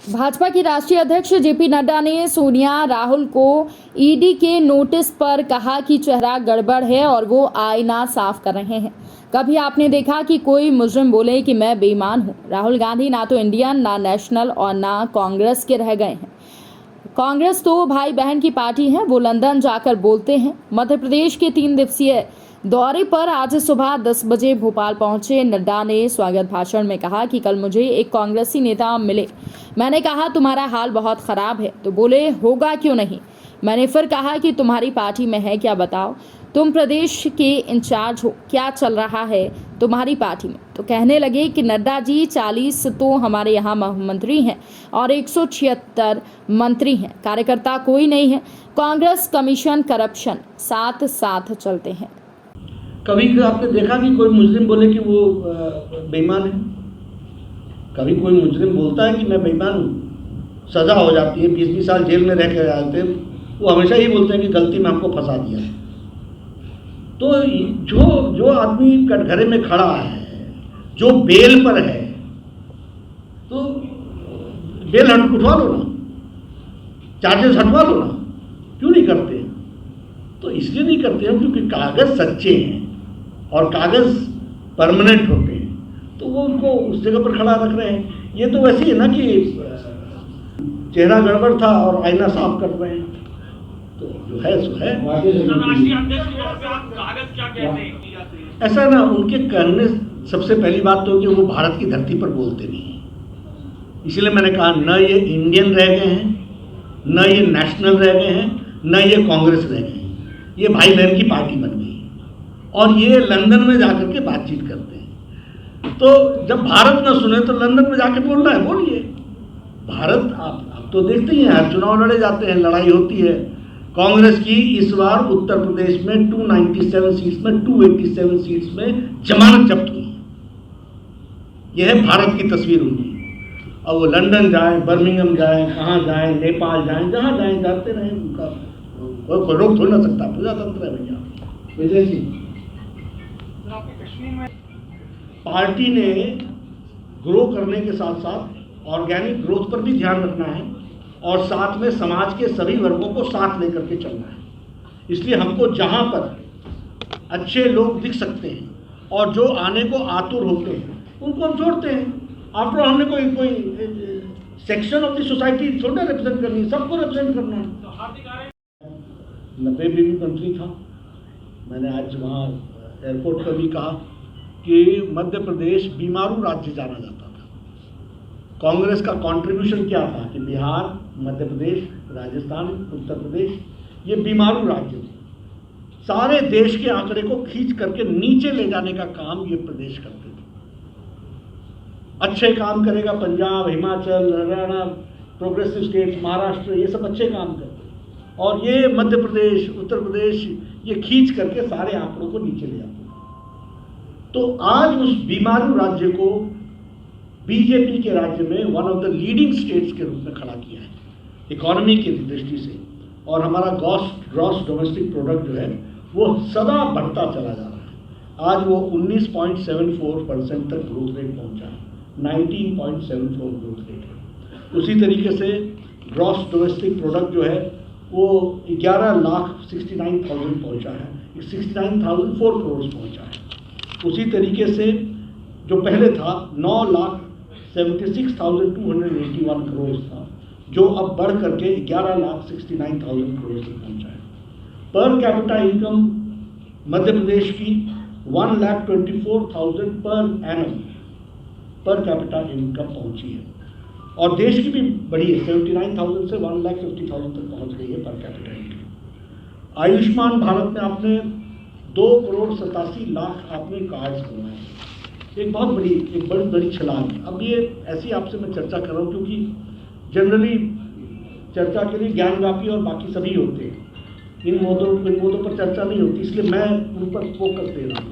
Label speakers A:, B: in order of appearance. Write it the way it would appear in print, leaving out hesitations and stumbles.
A: भाजपा की राष्ट्रीय अध्यक्ष जेपी नड्डा ने सोनिया राहुल को ईडी के नोटिस पर कहा कि चेहरा गड़बड़ है और वो आईना साफ कर रहे हैं। कभी आपने देखा कि कोई मुजरिम बोले कि मैं बेईमान हूं? राहुल गांधी ना तो इंडियन, ना नेशनल और ना कांग्रेस के रह गए हैं। कांग्रेस तो भाई बहन की पार्टी है, वो लंदन जाकर बोलते हैं। मध्य प्रदेश के 3 दिवसीय दौरे पर आज सुबह 10 बजे भोपाल पहुंचे नड्डा ने स्वागत भाषण में कहा कि कल मुझे एक कांग्रेसी नेता मिले। मैंने कहा तुम्हारा हाल बहुत खराब है, तो बोले होगा क्यों नहीं। मैंने फिर कहा कि तुम्हारी पार्टी में है क्या बताओ, तुम प्रदेश के इंचार्ज हो, क्या चल रहा है तुम्हारी पार्टी में। तो कहने लगे कि नड्डा जी 40 तो हमारे यहाँ मंत्री हैं और 176 मंत्री हैं, कार्यकर्ता कोई नहीं है। कांग्रेस कमीशन करप्शन साथ साथ चलते हैं।
B: कभी आपने देखा कि कोई मुजरिम बोले कि वो बेईमान है? कभी कोई मुजरिम बोलता है कि मैं बेईमान हूँ, सज़ा हो जाती है, 20-20 साल जेल में रह के आते हैं, वो हमेशा ही बोलते हैं कि गलती में हमको फंसा दिया है। तो जो आदमी कटघरे में खड़ा है, जो बेल पर है, तो बेल उठवा लो ना, चार्जेस हटवा लो ना, क्यों नहीं करते? तो इसलिए नहीं करते हैं क्योंकि कागज़ सच्चे हैं और कागज़ परमानेंट होते हैं, तो वो उनको उस जगह पर खड़ा रख रहे हैं। ये तो वैसे ही है ना कि चेहरा गड़बड़ था और आईना साफ कर रहे हैं, तो जो है सो है। ऐसा ना, उनके कहने सबसे पहली बात तो कि वो भारत की धरती पर बोलते नहीं हैं। इसलिए मैंने कहा न ये इंडियन रह गए हैं, न ये नेशनल रह गए हैं, न ये कांग्रेस रह गए हैं, ये भाई बहन की पार्टी बन गई और ये लंदन में जाकर के बातचीत करते हैं। तो जब भारत न सुने तो लंदन में जाके बोलना है, बोलिए। भारत आप तो देखते ही हैं, हर चुनाव लड़े जाते हैं, लड़ाई होती है। कांग्रेस की इस बार उत्तर प्रदेश में 297 सीट्स में 287 सीट्स में जमानत जब्त हुई। यह है भारत की तस्वीर उनकी। अब वो लंदन जाएं, बर्मिंघम जाएं, कहाँ जाएं, नेपाल जाएं, जहाँ जाएं जाते रहें, उनका कोई रोक थोड़ी ना सकता, प्रजातंत्र है भैया। विजय जी, पार्टी ने ग्रो करने के साथ साथ ऑर्गेनिक ग्रोथ पर भी ध्यान रखना है और साथ में समाज के सभी वर्गों को साथ लेकर के चलना है। इसलिए हमको जहाँ पर अच्छे लोग दिख सकते हैं और जो आने को आतुर होते हैं उनको हम जोड़ते हैं। आफ्टर हमने कोई सेक्शन ऑफ द सोसाइटी थोड़ा रिप्रेजेंट करनी है, सबको रिप्रेजेंट करना है। 90 में भी मंत्री था, मैंने आज वहाँ एयरपोर्ट पर भी कहा कि मध्य प्रदेश बीमारू राज्य जाना जाता था। कांग्रेस का कंट्रीब्यूशन क्या था कि बिहार, मध्य प्रदेश, राजस्थान, उत्तर प्रदेश ये बीमारू राज्य थे। सारे देश के आंकड़े को खींच करके नीचे ले जाने का काम ये प्रदेश करते थे। अच्छे काम करेगा पंजाब, हिमाचल, हरियाणा, प्रोग्रेसिव स्टेट्स, महाराष्ट्र, ये सब अच्छे काम करते हैं और ये मध्य प्रदेश, उत्तर प्रदेश ये खींच करके सारे आंकड़ों को नीचे ले जाते हैं। तो आज उस बीमारू राज्य को बीजेपी के राज्य में one of the leading states के रूप में खड़ा किया है इकोनॉमी की दृष्टि से। और हमारा ग्रॉस डोमेस्टिक प्रोडक्ट जो है वो सदा बढ़ता चला जा रहा है। आज वो 19.74% तक ग्रोथ रेट पहुंचा है, 19.74 ग्रोथ रेट है। उसी तरीके से ग्रॉस डोमेस्टिक प्रोडक्ट जो है वो 11,69,000 पहुंचा है, 69,004 करोड़ पहुंचा है। उसी तरीके से जो पहले था 9,76,281 करोड़ था, जो अब बढ़ करके 11,69,000 करोड़ तक पहुंचा है। Per capita income Madhya Pradesh की 1,24,000 per annum per capita income पहुंची है और देश की भी बढ़ी है, 79,000 से 1,50,000 तक पहुंच गई है per capita income. Ayushman Bharat में आपने 2,87,00,000 आपने कार्ड्स बनवाए, एक बहुत बड़ी छलांग है। अब ये ऐसी आपसे मैं चर्चा कर रहा हूँ क्योंकि जनरली चर्चा के लिए ज्ञानव्यापी और बाकी सभी होते हैं, इन मुद्दों पर चर्चा नहीं होती, इसलिए मैं उन पर फोकस दे रहा हूँ।